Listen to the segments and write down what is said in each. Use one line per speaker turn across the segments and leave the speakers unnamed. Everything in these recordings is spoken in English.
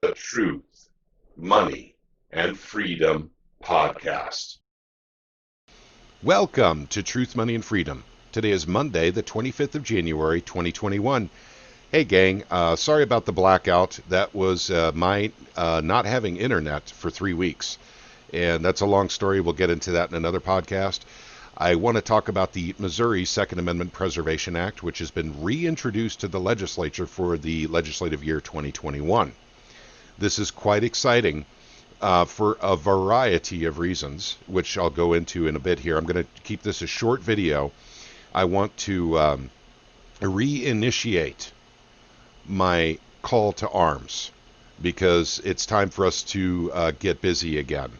the Truth, Money, and Freedom podcast.
Welcome to Truth, Money, and Freedom. Today is Monday, the 25th of January, 2021. Hey, gang, sorry about the blackout. That was my not having internet for 3 weeks. And that's a long story. We'll get into that in another podcast. I want to talk about the Missouri Second Amendment Preservation Act, which has been reintroduced to the legislature for the legislative year 2021. This is quite exciting for a variety of reasons, which I'll go into in a bit here. I'm going to keep this a short video. I want to reinitiate my call to arms because it's time for us to get busy again.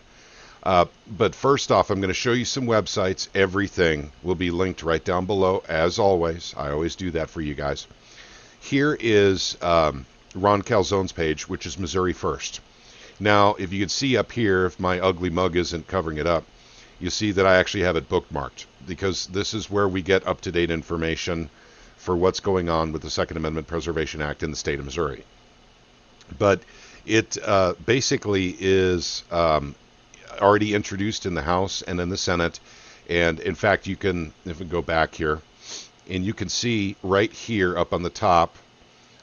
But first off, I'm going to show you some websites. Everything will be linked right down below, as always. I always do that for you guys. Here is Ron Calzone's page, which is Missouri First. Now, if you can see up here, if my ugly mug isn't covering it up, you see that I actually have it bookmarked, because this is where we get up-to-date information for what's going on with the Second Amendment Preservation Act in the state of Missouri. But it basically is already introduced in the House and in the Senate. And in fact, you can, if we go back here, and you can see right here up on the top,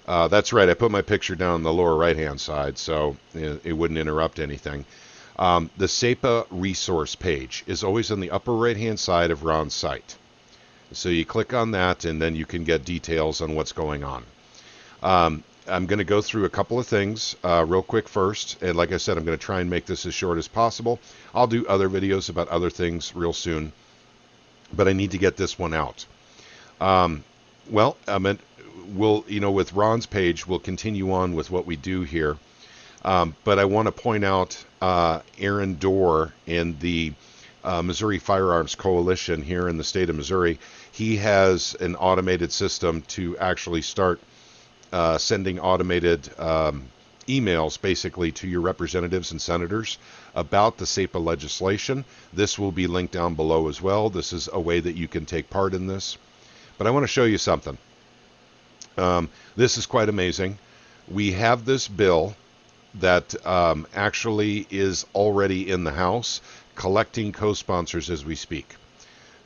that's right, I put my picture down on the lower right-hand side so it wouldn't interrupt anything. The SEPA resource page is always on the upper right-hand side of Ron's site. So you click on that, and then you can get details on what's going on. I'm going to go through a couple of things real quick first. And like I said, I'm going to try and make this as short as possible. I'll do other videos about other things real soon. But I need to get this one out. Well, we'll, with Ron's page, we'll continue on with what we do here. But I want to point out Aaron Dorr in the Missouri Firearms Coalition here in the state of Missouri. He has an automated system to actually start sending automated emails basically to your representatives and senators about the SEPA legislation. This will be linked down below as well. This is a way that you can take part in this. But I want to show you something. This is quite amazing. We have this bill that actually is already in the House, collecting co-sponsors as we speak.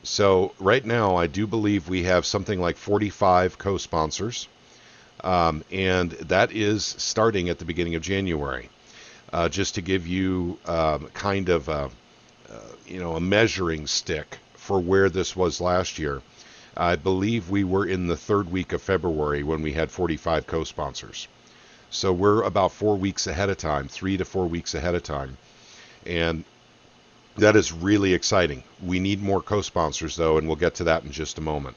So right now, I do believe we have something like 45 co-sponsors. And that is starting at the beginning of January. Just to give you kind of a measuring stick for where this was last year, I believe we were in the third week of February when we had 45 co-sponsors. So we're about 4 weeks ahead of time, 3 to 4 weeks ahead of time. And that is really exciting. We need more co-sponsors, though, and we'll get to that in just a moment.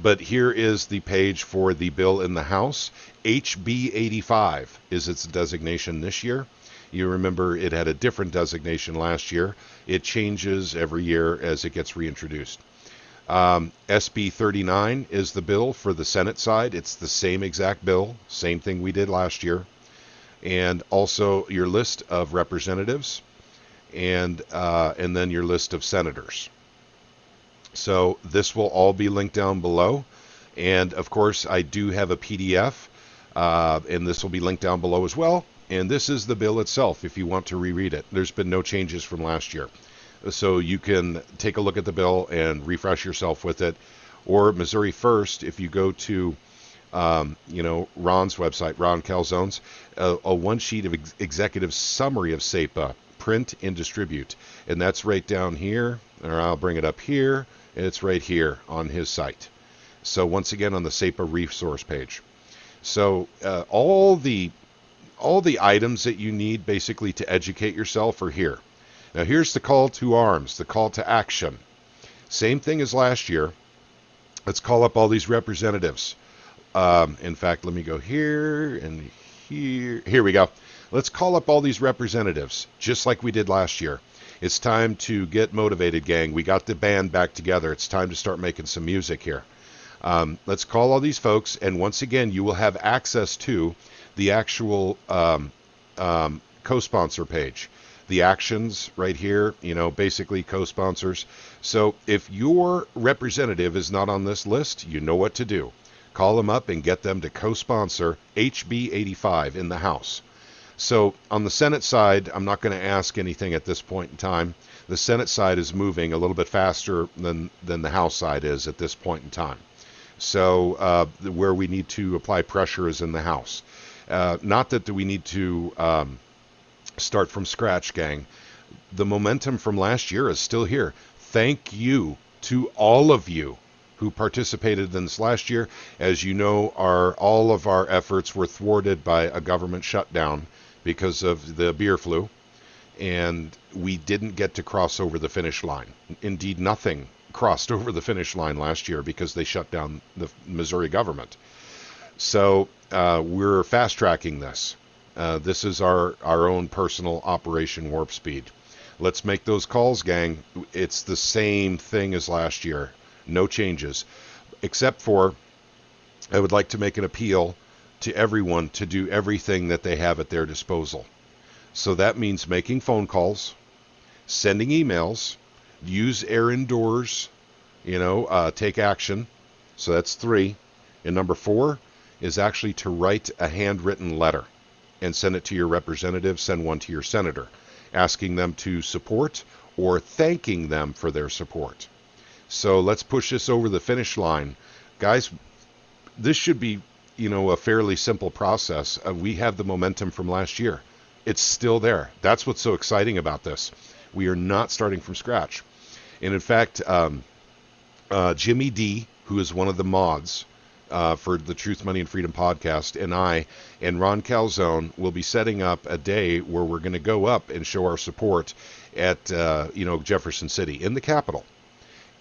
But here is the page for the bill in the House. HB 85 is its designation this year. You remember it had a different designation last year. It changes every year as it gets reintroduced. SB 39 is the bill for the Senate side. It's the same exact bill, same thing we did last year. And also your list of representatives and then your list of senators. So this will all be linked down below. And of course, I do have a PDF, and this will be linked down below as well. And this is the bill itself if you want to reread it. There's been no changes from last year. So you can take a look at the bill and refresh yourself with it. Or Missouri First, if you go to Ron's website, Ron Calzone's, a one-sheet of executive summary of SEPA, print and distribute. And that's right down here, or I'll bring it up here. It's right here on his site. So once again on the SEPA resource page. So all the items that you need basically to educate yourself are here. Now here's the call to arms, the call to action. Same thing as last year. Let's call up all these representatives. In fact, let me go here and here. Here we go. Let's call up all these representatives, just like we did last year. It's time to get motivated, gang. We got the band back together. It's time to start making some music here. Let's call all these folks, and once again, you will have access to the actual co-sponsor page. The actions right here, basically co-sponsors. So if your representative is not on this list, you know what to do. Call them up and get them to co-sponsor HB 85 in the House. So on the Senate side, I'm not going to ask anything at this point in time. The Senate side is moving a little bit faster than the House side is at this point in time. So where we need to apply pressure is in the House. Not that we need to start from scratch, gang. The momentum from last year is still here. Thank you to all of you who participated in this last year. As you know, all of our efforts were thwarted by a government shutdown because of the beer flu, and we didn't get to cross over the finish line. Indeed, nothing crossed over the finish line last year because they shut down the Missouri government. So we're fast-tracking this. This is our own personal Operation Warp Speed. Let's make those calls, gang. It's the same thing as last year. No changes. Except for, I would like to make an appeal to everyone to do everything that they have at their disposal. So that means making phone calls, sending emails, use errand doors, take action. So that's 3. And number 4 is actually to write a handwritten letter and send it to your representative, send one to your senator, asking them to support or thanking them for their support. So let's push this over the finish line. Guys, this should be, a fairly simple process. We have the momentum from last year. It's still there. That's what's so exciting about this. We are not starting from scratch. And in fact, Jimmy D, who is one of the mods for the Truth, Money, and Freedom podcast, and I and Ron Calzone will be setting up a day where we're going to go up and show our support at Jefferson City in the Capitol.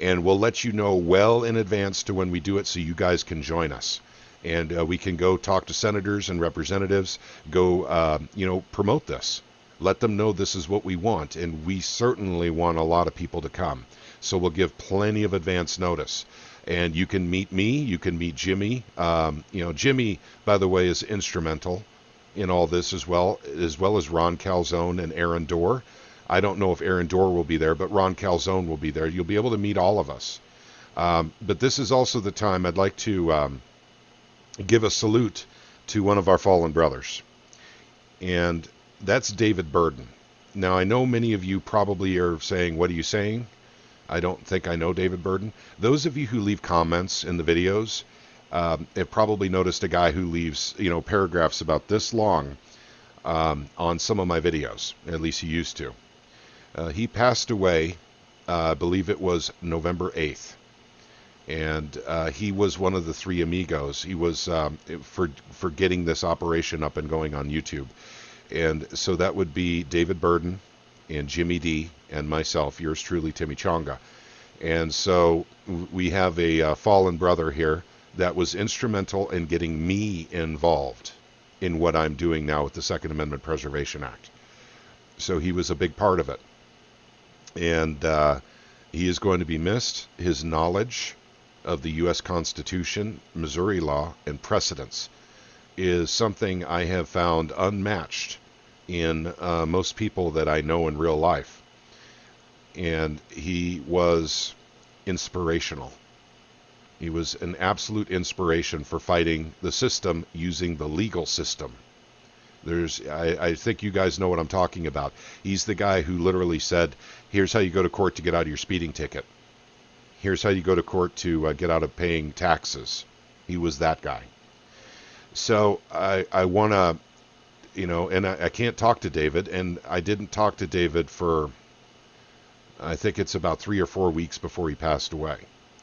And we'll let you know well in advance to when we do it so you guys can join us. And we can go talk to senators and representatives, go, promote this. Let them know this is what we want. And we certainly want a lot of people to come. So we'll give plenty of advance notice. And you can meet me, you can meet Jimmy. Jimmy, by the way, is instrumental in all this as well as Ron Calzone and Aaron Dorr. I don't know if Aaron Dorr will be there, but Ron Calzone will be there. You'll be able to meet all of us. But this is also the time I'd like to give a salute to one of our fallen brothers. And that's David Burden. Now, I know many of you probably are saying, what are you saying? I don't think I know David Burden. Those of you who leave comments in the videos have probably noticed a guy who leaves, paragraphs about this long on some of my videos. At least he used to. He passed away, I believe it was November 8th. And he was one of the 3 amigos. He was for getting this operation up and going on YouTube. And so that would be David Burden and Jimmy D and myself, yours truly, Timmy Chonga. And so we have a fallen brother here that was instrumental in getting me involved in what I'm doing now with the Second Amendment Preservation Act. So he was a big part of it. And he is going to be missed. His knowledge of the U.S. Constitution, Missouri law, and precedents is something I have found unmatched in most people that I know in real life. And he was inspirational. He was an absolute inspiration for fighting the system using the legal system. I think you guys know what I'm talking about. He's the guy who literally said, here's how you go to court to get out of your speeding ticket. Here's how you go to court to get out of paying taxes. He was that guy. So I want to, and I can't talk to David, and I didn't talk to David for, I think it's about 3 or 4 weeks before he passed away.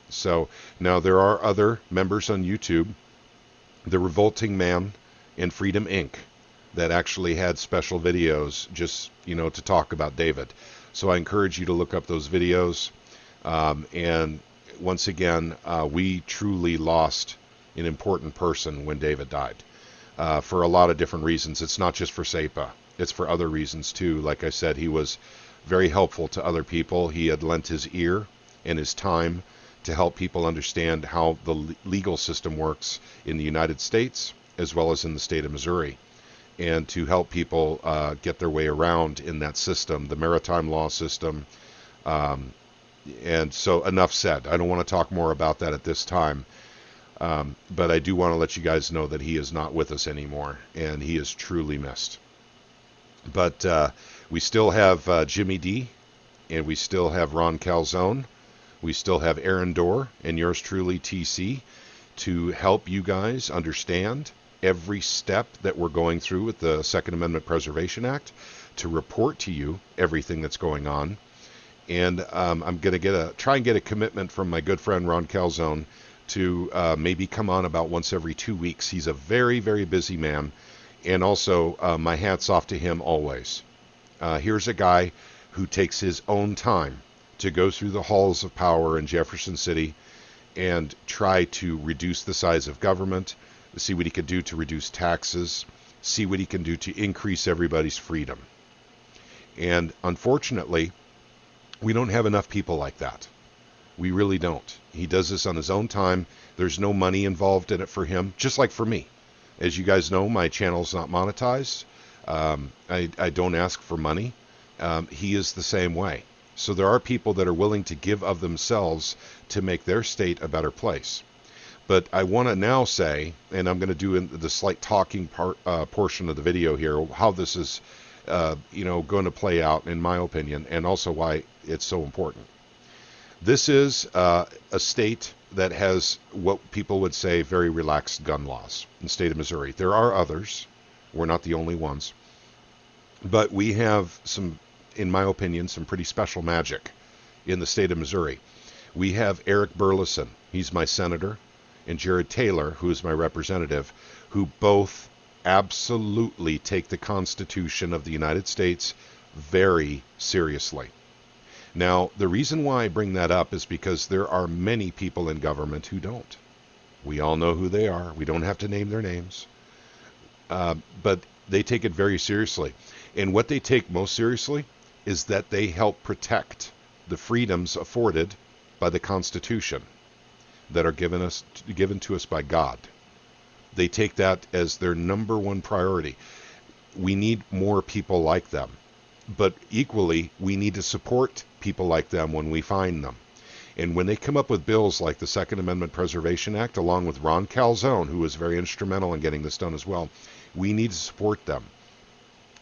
So now there are other members on YouTube, The Revolting Man and Freedom Inc., that actually had special videos just, to talk about David. So I encourage you to look up those videos. And once again, we truly lost an important person when David died, for a lot of different reasons. It's not just for SEPA. It's for other reasons too. Like I said, he was very helpful to other people. He had lent his ear and his time to help people understand how the legal system works in the United States as well as in the state of Missouri, and to help people get their way around in that system, the maritime law system. And so enough said. I don't want to talk more about that at this time. But I do want to let you guys know that he is not with us anymore, and he is truly missed. But we still have Jimmy D, and we still have Ron Calzone. We still have Aaron Dorr and yours truly, TC, to help you guys understand every step that we're going through with the Second Amendment Preservation Act, to report to you everything that's going on. And I'm going to try and get a commitment from my good friend Ron Calzone to maybe come on about once every 2 weeks. He's a very, very busy man. And also, my hat's off to him always. Here's a guy who takes his own time to go through the halls of power in Jefferson City and try to reduce the size of government, see what he can do to reduce taxes, see what he can do to increase everybody's freedom. And unfortunately, we don't have enough people like that. We really don't. He does this on his own time. There's no money involved in it for him, just like for me. As you guys know, my channel's not monetized. I don't ask for money. He is the same way. So there are people that are willing to give of themselves to make their state a better place. But I want to now say, and I'm going to do in the slight talking portion of the video here, how this is going to play out, in my opinion, and also why it's so important. This is a state that has what people would say very relaxed gun laws in the state of Missouri. There are others. We're not the only ones. But we have some, in my opinion, some pretty special magic in the state of Missouri. We have Eric Burleson, he's my senator, and Jared Taylor, who is my representative, who both absolutely take the Constitution of the United States very seriously. Now, the reason why I bring that up is because there are many people in government who don't. We all know who they are. We don't have to name their names. But they take it very seriously. And what they take most seriously is that they help protect the freedoms afforded by the Constitution that are given to us by God. They take that as their number one priority. We need more people like them. But equally, we need to support people like them when we find them. And when they come up with bills like the Second Amendment Preservation Act, along with Ron Calzone, who was very instrumental in getting this done as well, we need to support them.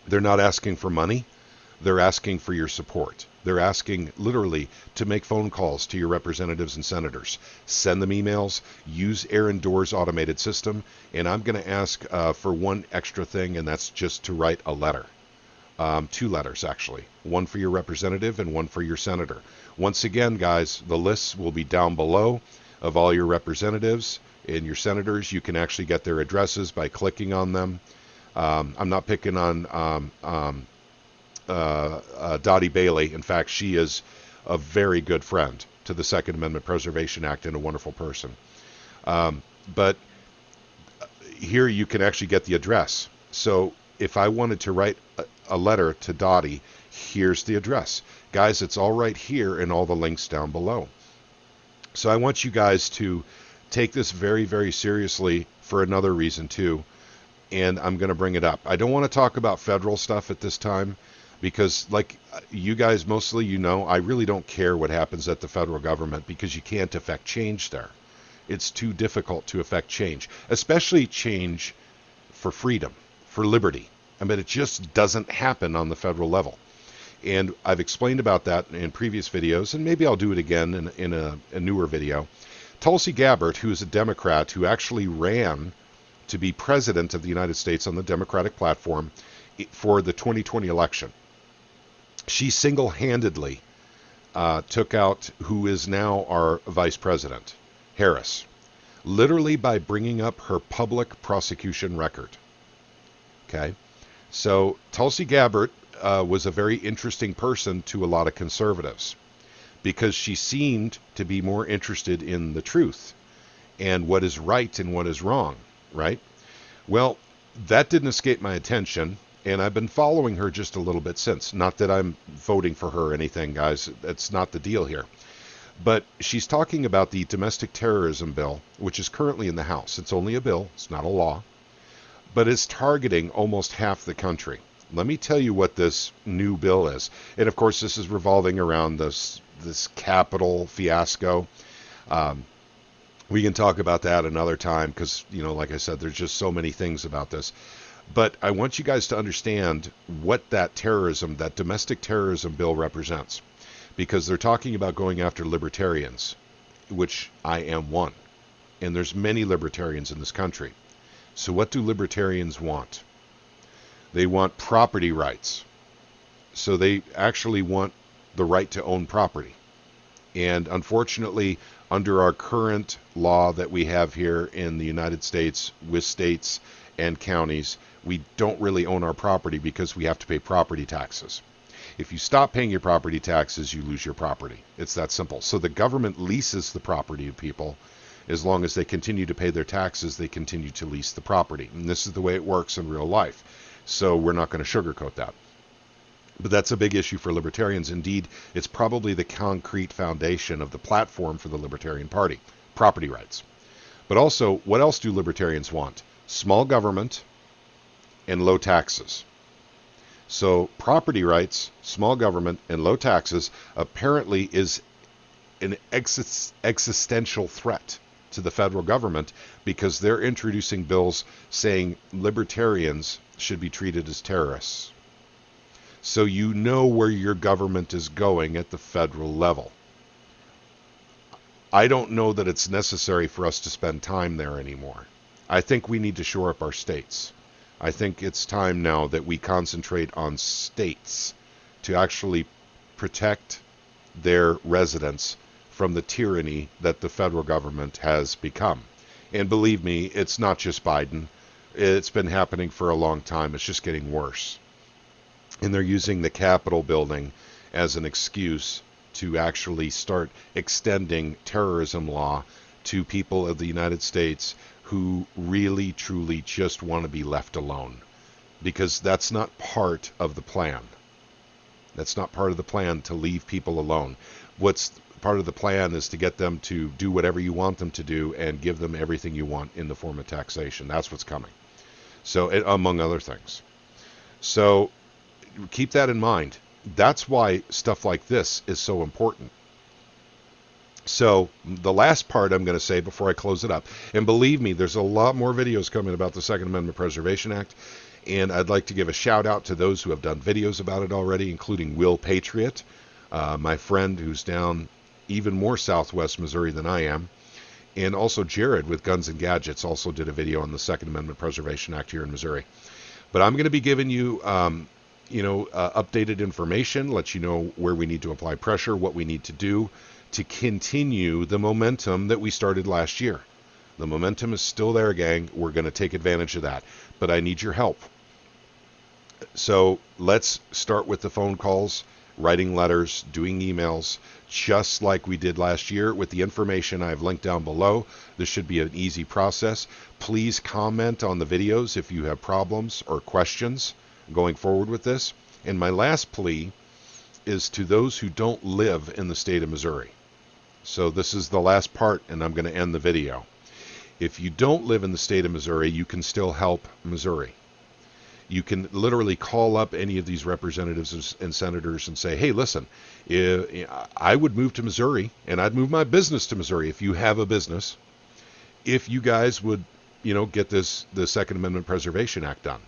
They're not asking for money. They're asking for your support. They're asking literally to make phone calls to your representatives and senators. Send them emails. Use Aaron Dorr's automated system. And I'm going to ask for one extra thing, and that's just to write a letter. 2 letters, actually. One for your representative and one for your senator. Once again, guys, the lists will be down below of all your representatives and your senators. You can actually get their addresses by clicking on them. I'm not picking on Dottie Bailey. In fact, she is a very good friend to the Second Amendment Preservation Act and a wonderful person. But here you can actually get the address. So if I wanted to write a letter to Dottie, here's the address. Guys, it's all right here and all the links down below. So I want you guys to take this very, very seriously for another reason too, and I'm going to bring it up. I don't want to talk about federal stuff at this time because, like you guys mostly I really don't care what happens at the federal government because you can't affect change there. It's too difficult to affect change, especially change for freedom, for liberty. I mean, it just doesn't happen on the federal level. And I've explained about that in previous videos, and maybe I'll do it again in a newer video. Tulsi Gabbard, who is a Democrat who actually ran to be president of the United States on the Democratic platform for the 2020 election, she single-handedly took out who is now our vice president, Harris, literally by bringing up her public prosecution record. Okay? So Tulsi Gabbard was a very interesting person to a lot of conservatives because she seemed to be more interested in the truth and what is right and what is wrong, right? Well, that didn't escape my attention, and I've been following her just a little bit since. Not that I'm voting for her or anything, guys. That's not the deal here. But she's talking about the domestic terrorism bill, which is currently in the House. It's only a bill. It's not a law. But it's targeting almost half the country. Let me tell you what this new bill is. And of course, this is revolving around this Capitol fiasco. We can talk about that another time because, like I said, there's just so many things about this. But I want you guys to understand what that terrorism, that domestic terrorism bill represents, because they're talking about going after libertarians, which I am one. And there's many libertarians in this country. So what do libertarians want? They want property rights. So they actually want the right to own property. And unfortunately, under our current law that we have here in the United States with states and counties, we don't really own our property because we have to pay property taxes. If you stop paying your property taxes, you lose your property. It's that simple. So the government leases the property to people. As long as they continue to pay their taxes, they continue to lease the property. And this is the way it works in real life. So we're not going to sugarcoat that. But that's a big issue for libertarians. Indeed, it's probably the concrete foundation of the platform for the Libertarian Party, property rights. But also, what else do libertarians want? Small government and low taxes. So property rights, small government, and low taxes apparently is an existential threat to the federal government, because they're introducing bills saying libertarians should be treated as terrorists. So you know where your government is going at the federal level. I don't know that it's necessary for us to spend time there anymore. I think we need to shore up our states. I think it's time now that we concentrate on states to actually protect their residents from the tyranny that the federal government has become. And believe me, it's not just Biden. It's been happening for a long time. It's just getting worse. And they're using the Capitol building as an excuse to actually start extending terrorism law to people of the United States who really, truly just want to be left alone. Because that's not part of the plan. That's not part of the plan to leave people alone. What's part of the plan is to get them to do whatever you want them to do and give them everything you want in the form of taxation. That's what's coming. So, among other things. So, keep that in mind. That's why stuff like this is so important. So, the last part I'm going to say before I close it up, and believe me, there's a lot more videos coming about the Second Amendment Preservation Act, and I'd like to give a shout out to those who have done videos about it already, including Will Patriot, my friend who's down even more southwest Missouri than I am, and also Jared with Guns and Gadgets also did a video on the Second Amendment Preservation Act here in Missouri. But I'm going to be giving you, updated information, let you know where we need to apply pressure, what we need to do to continue the momentum that we started last year. The momentum is still there, gang. We're going to take advantage of that. But I need your help. So let's start with the phone calls, writing letters, doing emails, just like we did last year with the information I've linked down below. This should be an easy process. Please comment on the videos if you have problems or questions going forward with this. And my last plea is to those who don't live in the state of Missouri. So this is the last part, and I'm going to end the video. If you don't live in the state of Missouri, you can still help Missouri. You can literally call up any of these representatives and senators and say, hey, listen, I would move to Missouri, and I'd move my business to Missouri if you have a business, if you guys would, get the Second Amendment Preservation Act done.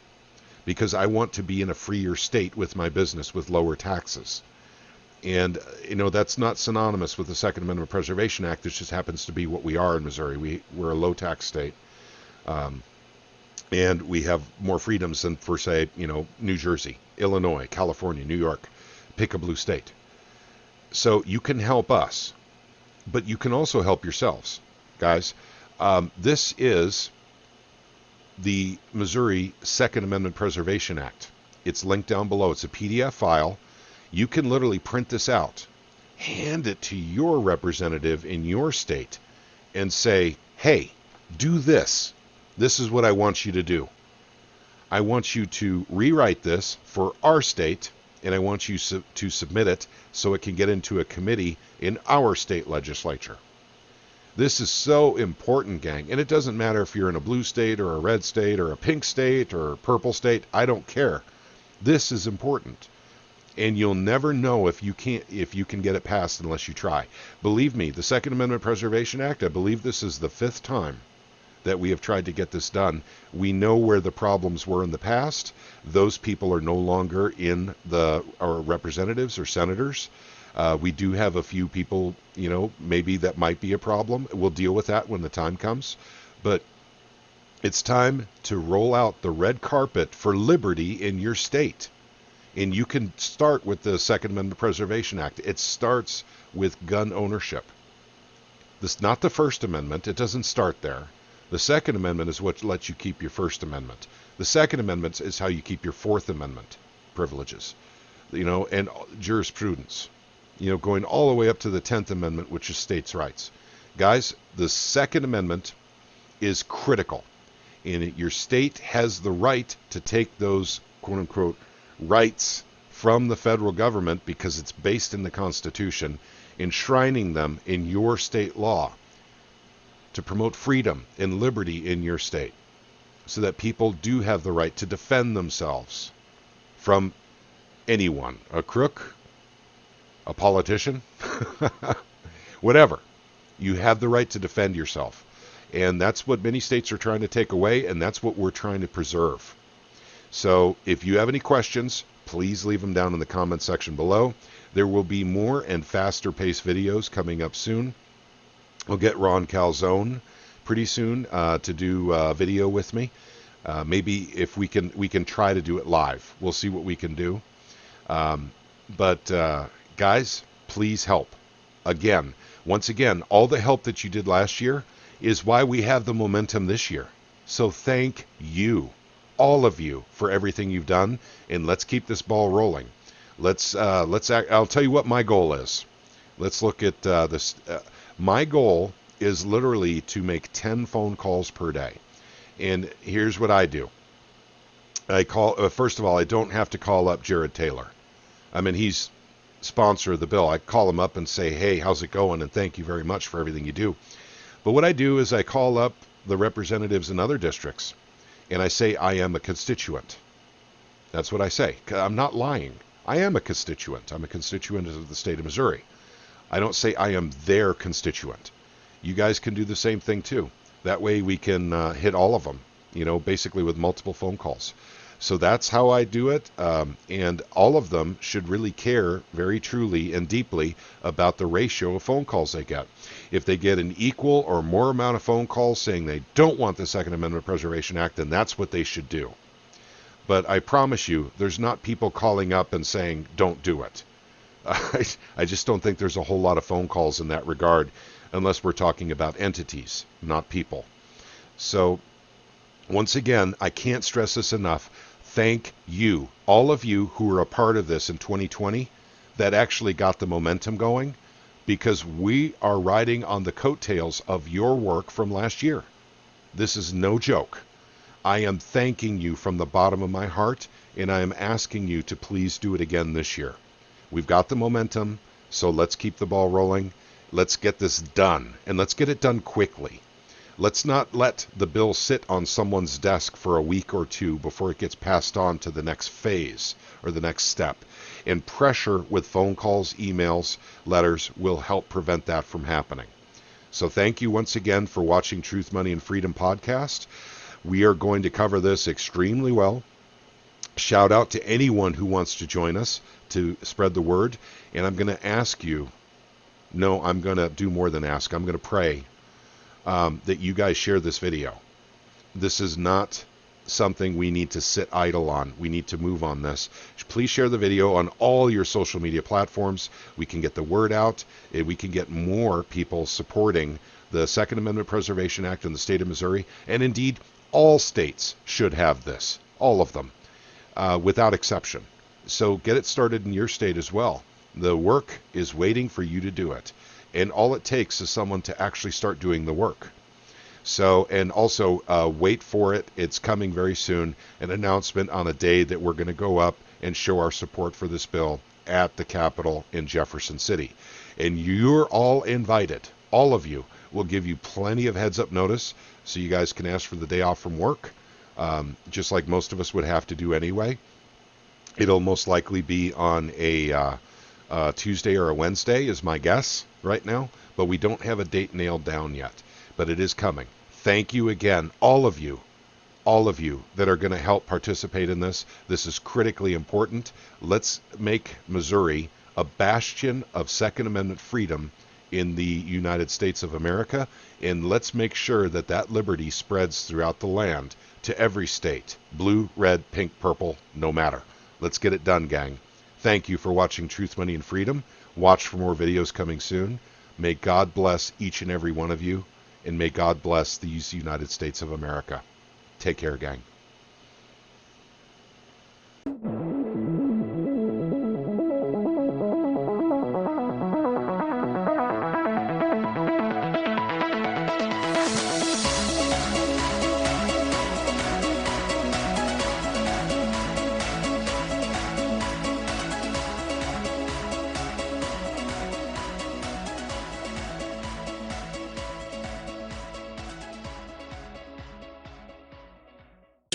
Because I want to be in a freer state with my business with lower taxes. And, that's not synonymous with the Second Amendment Preservation Act. This just happens to be what we are in Missouri. We're a low-tax state. And we have more freedoms than, for, say, New Jersey, Illinois, California, New York. Pick a blue state. So you can help us. But you can also help yourselves, guys. This is the Missouri Second Amendment Preservation Act. It's linked down below. It's a PDF file. You can literally print this out, hand it to your representative in your state, and say, hey, do this. This is what I want you to do. I want you to rewrite this for our state, and I want you to submit it so it can get into a committee in our state legislature. This is so important, gang. And it doesn't matter if you're in a blue state or a red state or a pink state or a purple state. I don't care. This is important. And you'll never know if you can get it passed unless you try. Believe me, the Second Amendment Preservation Act, I believe this is the 5th time that we have tried to get this done. We know where the problems were in the past. Those people are no longer in our representatives or senators. We do have a few people, maybe that might be a problem. We'll deal with that when the time comes. But it's time to roll out the red carpet for liberty in your state. And you can start with the Second Amendment Preservation Act. It starts with gun ownership. This not the First Amendment. It doesn't start there. The Second Amendment is what lets you keep your First Amendment. The Second Amendment is how you keep your Fourth Amendment privileges, and jurisprudence, going all the way up to the 10th Amendment, which is states' rights. Guys, the Second Amendment is critical. And your state has the right to take those, quote-unquote, rights from the federal government because it's based in the Constitution, enshrining them in your state law to promote freedom and liberty in your state so that people do have the right to defend themselves from anyone, a crook, a politician, whatever. You have the right to defend yourself. And that's what many states are trying to take away, and that's what we're trying to preserve. So if you have any questions, please leave them down in the comment section below. There will be more and faster paced videos coming up soon. We'll get Ron Calzone pretty soon to do a video with me. Maybe if we can try to do it live. We'll see what we can do. But guys, please help. Once again, all the help that you did last year is why we have the momentum this year. So thank you, all of you, for everything you've done, and let's keep this ball rolling. I'll tell you what my goal is. Let's look at this. My goal is literally to make 10 phone calls per day. And here's what I do. First of all, I don't have to call up Jared Taylor. I mean, he's sponsor of the bill. I call him up and say, hey, how's it going? And thank you very much for everything you do. But what I do is I call up the representatives in other districts, and I say I am a constituent. That's what I say. I'm not lying. I am a constituent. I'm a constituent of the state of Missouri. I don't say I am their constituent. You guys can do the same thing too. That way we can hit all of them, basically with multiple phone calls. So that's how I do it, and all of them should really care very truly and deeply about the ratio of phone calls they get. If they get an equal or more amount of phone calls saying they don't want the Second Amendment Preservation Act, then that's what they should do. But I promise you, there's not people calling up and saying, don't do it. I just don't think there's a whole lot of phone calls in that regard, unless we're talking about entities, not people. So once again, I can't stress this enough. Thank you, all of you who were a part of this in 2020 that actually got the momentum going, because we are riding on the coattails of your work from last year. This is no joke. I am thanking you from the bottom of my heart, and I am asking you to please do it again this year. We've got the momentum, so let's keep the ball rolling. Let's get this done, and let's get it done quickly. Let's not let the bill sit on someone's desk for a week or two before it gets passed on to the next phase or the next step. And pressure with phone calls, emails, letters will help prevent that from happening. So thank you once again for watching Truth, Money, and Freedom podcast. We are going to cover this extremely well. Shout out to anyone who wants to join us to spread the word. And I'm going to ask you, no, I'm going to do more than ask. I'm going to pray that you guys share this video. This is not something we need to sit idle on. We need to move on this. Please share the video on all your social media platforms. We can get the word out. We can get more people supporting the Second Amendment Preservation Act in the state of Missouri. And indeed, all states should have this. All of them, without exception. So get it started in your state as well. The work is waiting for you to do it. And all it takes is someone to actually start doing the work. So, and also wait for it. It's coming very soon. An announcement on a day that we're going to go up and show our support for this bill at the Capitol in Jefferson City. And you're all invited. All of you. We'll give you plenty of heads up notice so you guys can ask for the day off from work, just like most of us would have to do anyway. It'll most likely be on a Tuesday or a Wednesday is my guess right now, but we don't have a date nailed down yet, but it is coming. Thank you again, all of you that are going to help participate in this. This is critically important. Let's make Missouri a bastion of Second Amendment freedom in the United States of America, and let's make sure that that liberty spreads throughout the land to every state. Blue, red, pink, purple, no matter. Let's get it done, gang. Thank you for watching Truth, Money, and Freedom. Watch for more videos coming soon. May God bless each and every one of you, and may God bless these United States of America. Take care, gang.